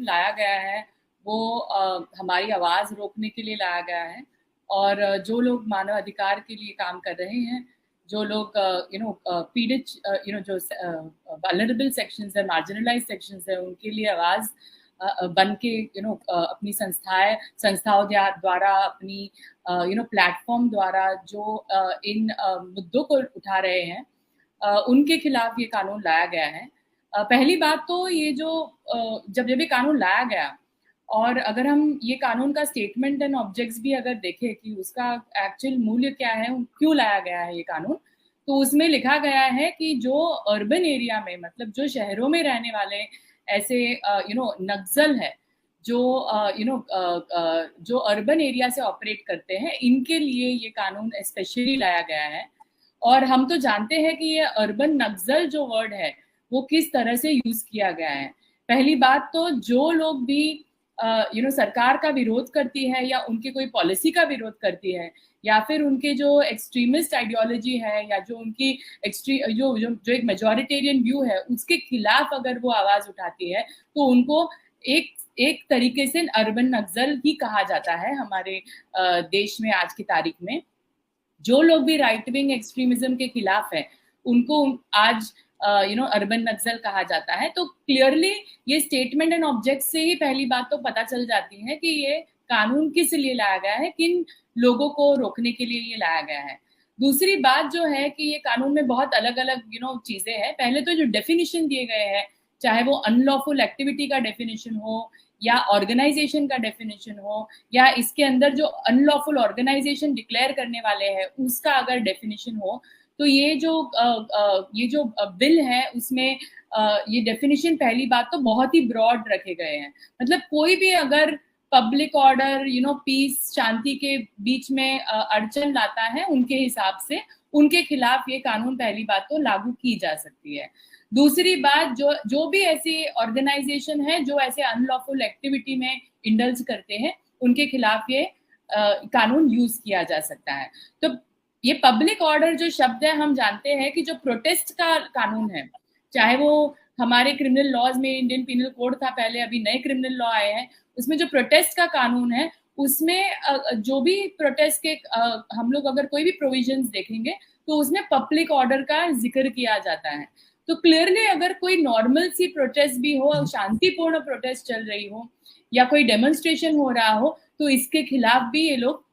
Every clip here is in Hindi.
लाया गया है वो हमारी आवाज़ रोकने के लिए लाया गया है। और जो लोग मानव अधिकार के लिए काम कर रहे हैं, जो लोग पीड़ित जो वल्नरेबल सेक्शंस है, मार्जिनलाइज सेक्शंस है, उनके लिए आवाज़ बन के अपनी संस्थाओं द्वारा, अपनी प्लेटफॉर्म द्वारा जो इन मुद्दों को उठा रहे हैं, उनके खिलाफ ये कानून लाया गया है। पहली बात तो ये जो जब ये कानून लाया गया, और अगर हम ये कानून का स्टेटमेंट एंड ऑब्जेक्ट्स भी अगर देखें कि उसका एक्चुअल मूल्य क्या है, क्यों लाया गया है ये कानून, तो उसमें लिखा गया है कि जो अर्बन एरिया में, मतलब जो शहरों में रहने वाले ऐसे नक्सल है, जो जो अर्बन एरिया से ऑपरेट करते हैं, इनके लिए ये कानून स्पेशली लाया गया है। और हम तो जानते हैं कि ये अर्बन नक्सल जो वर्ड है वो किस तरह से यूज किया गया है। पहली बात तो जो लोग भी सरकार का विरोध करती है, या उनकी कोई पॉलिसी का विरोध करती है, या फिर उनके जो एक्सट्रीमिस्ट आइडियोलॉजी है, या जो उनकी जो एक मेजॉरिटेरियन व्यू है, उसके खिलाफ अगर वो आवाज उठाती है, तो उनको एक तरीके से अर्बन नक्सल ही कहा जाता है हमारे देश में आज की तारीख में। जो लोग भी राइट विंग एक्सट्रीमिज्म के खिलाफ है, उनको आज अर्बन नक्सल कहा जाता है। तो क्लियरली ये स्टेटमेंट एंड ऑब्जेक्ट से ही पहली बात तो पता चल जाती है कि ये कानून किस लिए लाया गया है, किन लोगों को रोकने के लिए ये लाया गया है। दूसरी बात जो है कि ये कानून में बहुत अलग अलग चीजें हैं। पहले तो जो डेफिनेशन दिए गए हैं, चाहे वो अनलॉफुल एक्टिविटी का डेफिनेशन हो, या ऑर्गेनाइजेशन का डेफिनेशन हो, या इसके अंदर जो अनलॉफुल ऑर्गेनाइजेशन डिक्लेयर करने वाले हैं उसका अगर डेफिनेशन हो, तो ये जो बिल है उसमें ये डेफिनेशन पहली बात तो बहुत ही ब्रॉड रखे गए हैं। मतलब कोई भी अगर पब्लिक ऑर्डर, पीस, शांति के बीच में अड़चन लाता है, उनके हिसाब से उनके खिलाफ ये कानून पहली बात तो लागू की जा सकती है। दूसरी बात, जो भी ऐसी ऑर्गेनाइजेशन है जो ऐसे अनलॉफुल एक्टिविटी में इंडल्ज करते हैं, उनके खिलाफ ये कानून यूज किया जा सकता है। तो ये पब्लिक ऑर्डर जो शब्द है, हम जानते हैं कि जो प्रोटेस्ट का कानून है, चाहे वो हमारे क्रिमिनल लॉज में इंडियन पिनल कोड था पहले, अभी नए क्रिमिनल लॉ आए हैं, उसमें जो प्रोटेस्ट का कानून है, उसमें जो भी प्रोटेस्ट के हम लोग अगर कोई भी प्रोविजंस देखेंगे तो उसमें पब्लिक ऑर्डर का जिक्र किया जाता है। तो क्लियरली अगर कोई नॉर्मल सी प्रोटेस्ट भी हो, शांतिपूर्ण प्रोटेस्ट चल रही हो, या कोई डेमोन्स्ट्रेशन हो रहा हो, तो इसके खिलाफ भी ये लोग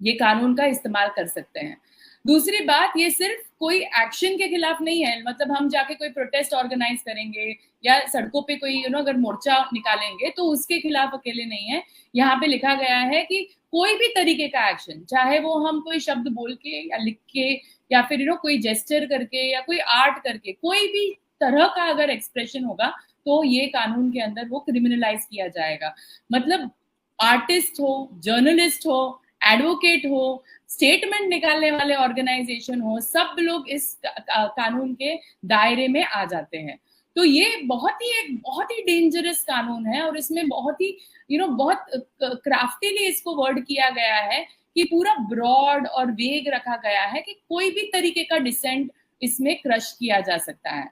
ये कानून का इस्तेमाल कर सकते हैं। दूसरी बात, ये सिर्फ कोई एक्शन के खिलाफ नहीं है। मतलब हम जाके कोई प्रोटेस्ट ऑर्गेनाइज करेंगे या सड़कों पे कोई अगर मोर्चा निकालेंगे, तो उसके खिलाफ अकेले नहीं है। यहाँ पे लिखा गया है कि कोई भी तरीके का एक्शन, चाहे वो हम कोई शब्द बोल के या लिख के, या फिर कोई जेस्चर करके, या कोई आर्ट करके, कोई भी तरह का अगर एक्सप्रेशन होगा, तो ये कानून के अंदर वो क्रिमिनलाइज किया जाएगा। मतलब आर्टिस्ट हो, जर्नलिस्ट हो, एडवोकेट हो, स्टेटमेंट निकालने वाले ऑर्गेनाइजेशन हो, सब लोग इस कानून के दायरे में आ जाते हैं। तो ये एक बहुत ही डेंजरस कानून है, और इसमें बहुत ही बहुत क्राफ्टीली इसको वर्ड किया गया है कि पूरा ब्रॉड और वेग रखा गया है कि कोई भी तरीके का डिसेंट इसमें क्रश किया जा सकता है।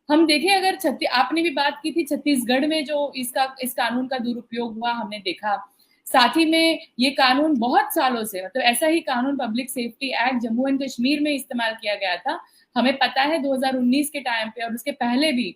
हम देखें, अगर आपने भी बात की थी छत्तीसगढ़ में जो इस कानून का दुरुपयोग हुआ, हमने देखा। साथ ही में ये कानून बहुत सालों से, मतलब ऐसा ही कानून public safety act Jammu and Kashmir में इस्तेमाल किया गया था, हमें पता है 2019 के टाइम पे, और उसके पहले भी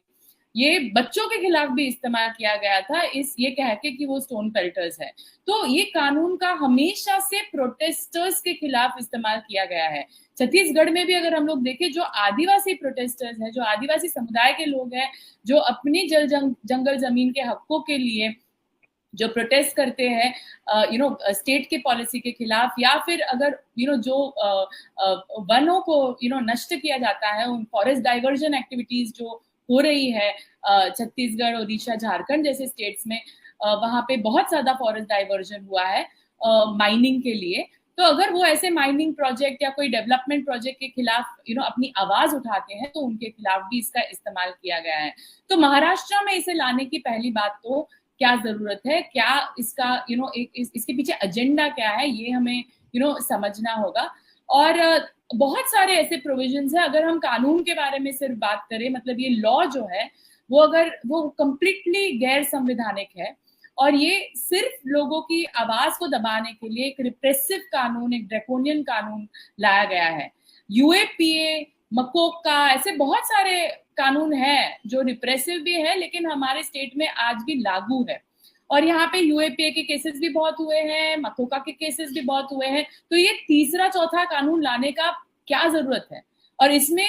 ये बच्चों के खिलाफ भी इस्तेमाल किया गया था, ये कह के कि वो स्टोन पेल्टर्स है। तो ये कानून का हमेशा से प्रोटेस्टर्स के खिलाफ इस्तेमाल किया गया है। छत्तीसगढ़ में भी अगर हम लोग देखें, जो आदिवासी प्रोटेस्टर्स हैं, जो आदिवासी समुदाय के लोग हैं, जो अपनी जंगल जमीन के हकों के लिए जो प्रोटेस्ट करते हैं स्टेट के पॉलिसी के खिलाफ, या फिर अगर जो वनों को नष्ट किया जाता है, उन फॉरेस्ट डाइवर्जन एक्टिविटीज जो हो रही है छत्तीसगढ़, ओडिशा, झारखंड जैसे स्टेट्स में, वहां पे बहुत ज्यादा फॉरेस्ट डाइवर्जन हुआ है माइनिंग के लिए। तो अगर वो ऐसे माइनिंग प्रोजेक्ट या कोई डेवलपमेंट प्रोजेक्ट के खिलाफ अपनी आवाज उठाते हैं, तो उनके खिलाफ भी इसका इस्तेमाल किया गया है। तो महाराष्ट्र में इसे लाने की पहली बात तो क्या जरूरत है, क्या इसका इसके पीछे एजेंडा क्या है, ये हमें समझना होगा। और बहुत सारे ऐसे प्रोविजंस हैं। अगर हम कानून के बारे में सिर्फ बात करें, मतलब ये लॉ जो है वो कंप्लीटली गैर संवैधानिक है और ये सिर्फ लोगों की आवाज को दबाने के लिए एक रिप्रेसिव कानून, एक ड्रैकोनियन कानून लाया गया है। यूएपीए, मकोका, ऐसे बहुत सारे कानून हैं जो रिप्रेसिव भी है लेकिन हमारे स्टेट में आज भी लागू है। और यहाँ पे यूएपीए के केसेस भी बहुत हुए हैं, मकोका के केसेस भी बहुत हुए हैं। तो ये तीसरा चौथा कानून लाने का क्या जरूरत है? और इसमें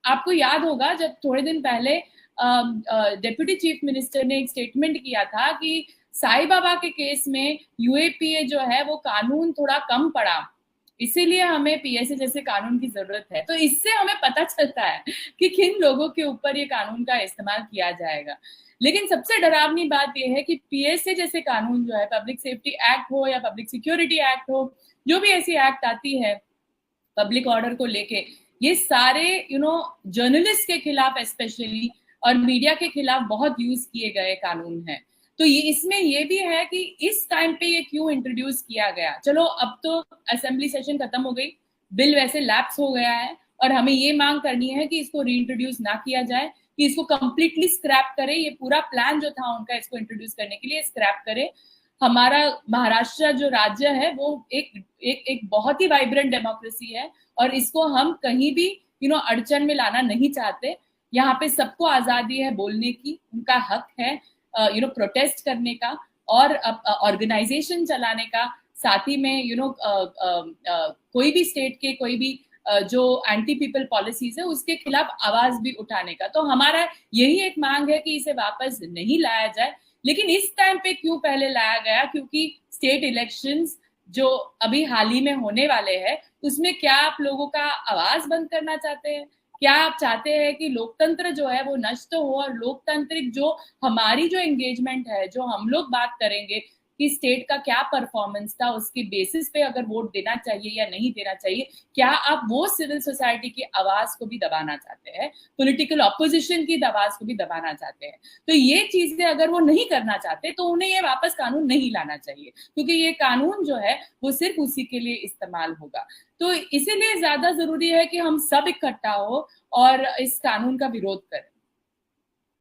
आपको याद होगा जब थोड़े दिन पहले डेप्यूटी चीफ मिनिस्टर ने एक स्टेटमेंट किया था कि साईं बाबा के केस में यूएपीए जो है वो कानून थोड़ा कम पड़ा, इसीलिए हमें पीएसए जैसे कानून की जरूरत है। तो इससे हमें पता चलता है कि किन लोगों के ऊपर ये कानून का इस्तेमाल किया जाएगा। लेकिन सबसे डरावनी बात यह है कि पीएसए जैसे कानून जो है, पब्लिक सेफ्टी एक्ट हो या पब्लिक सिक्योरिटी एक्ट हो, जो भी ऐसी एक्ट आती है पब्लिक ऑर्डर को लेके, ये सारे जर्नलिस्ट के खिलाफ स्पेशली और मीडिया के खिलाफ बहुत यूज किए गए कानून हैं। तो ये इसमें ये भी है कि इस टाइम पे ये क्यों इंट्रोड्यूस किया गया। चलो अब तो असेंबली सेशन खत्म हो गई, बिल वैसे लैप्स हो गया है और हमें ये मांग करनी है कि इसको रीइंट्रोड्यूस ना किया जाए, कि इसको कंप्लीटली स्क्रैप करे। ये पूरा प्लान जो था उनका इसको इंट्रोड्यूस करने के लिए स्क्रैप करे। हमारा महाराष्ट्र जो राज्य है वो एक बहुत ही वाइब्रेंट डेमोक्रेसी है और इसको हम कहीं भी अड़चन में लाना नहीं चाहते। यहाँ पे सबको आजादी है बोलने की, उनका हक है प्रोटेस्ट करने का और ऑर्गेनाइजेशन चलाने का, साथ ही में कोई भी स्टेट के कोई भी जो एंटी पीपल पॉलिसीज है उसके खिलाफ आवाज भी उठाने का। तो हमारा यही एक मांग है कि इसे वापस नहीं लाया जाए। लेकिन इस टाइम पे क्यों पहले लाया गया? क्योंकि स्टेट इलेक्शंस जो अभी हाल ही में होने वाले हैं उसमें क्या आप लोगों का आवाज बंद करना चाहते हैं? क्या आप चाहते हैं कि लोकतंत्र जो है वो नष्ट हो और लोकतांत्रिक जो हमारी जो एंगेजमेंट है, जो हम लोग बात करेंगे कि स्टेट का क्या परफॉर्मेंस था, उसके बेसिस पे अगर वोट देना चाहिए या नहीं देना चाहिए, क्या आप वो सिविल सोसाइटी की आवाज को भी दबाना चाहते हैं, पॉलिटिकल ऑपोजिशन की आवाज को भी दबाना चाहते हैं? तो ये चीजें अगर वो नहीं करना चाहते तो उन्हें ये वापस कानून नहीं लाना चाहिए, क्योंकि ये कानून जो है वो सिर्फ उसी के लिए इस्तेमाल होगा। तो इसीलिए ज्यादा जरूरी है कि हम सब इकट्ठा हो और इस कानून का विरोध करें।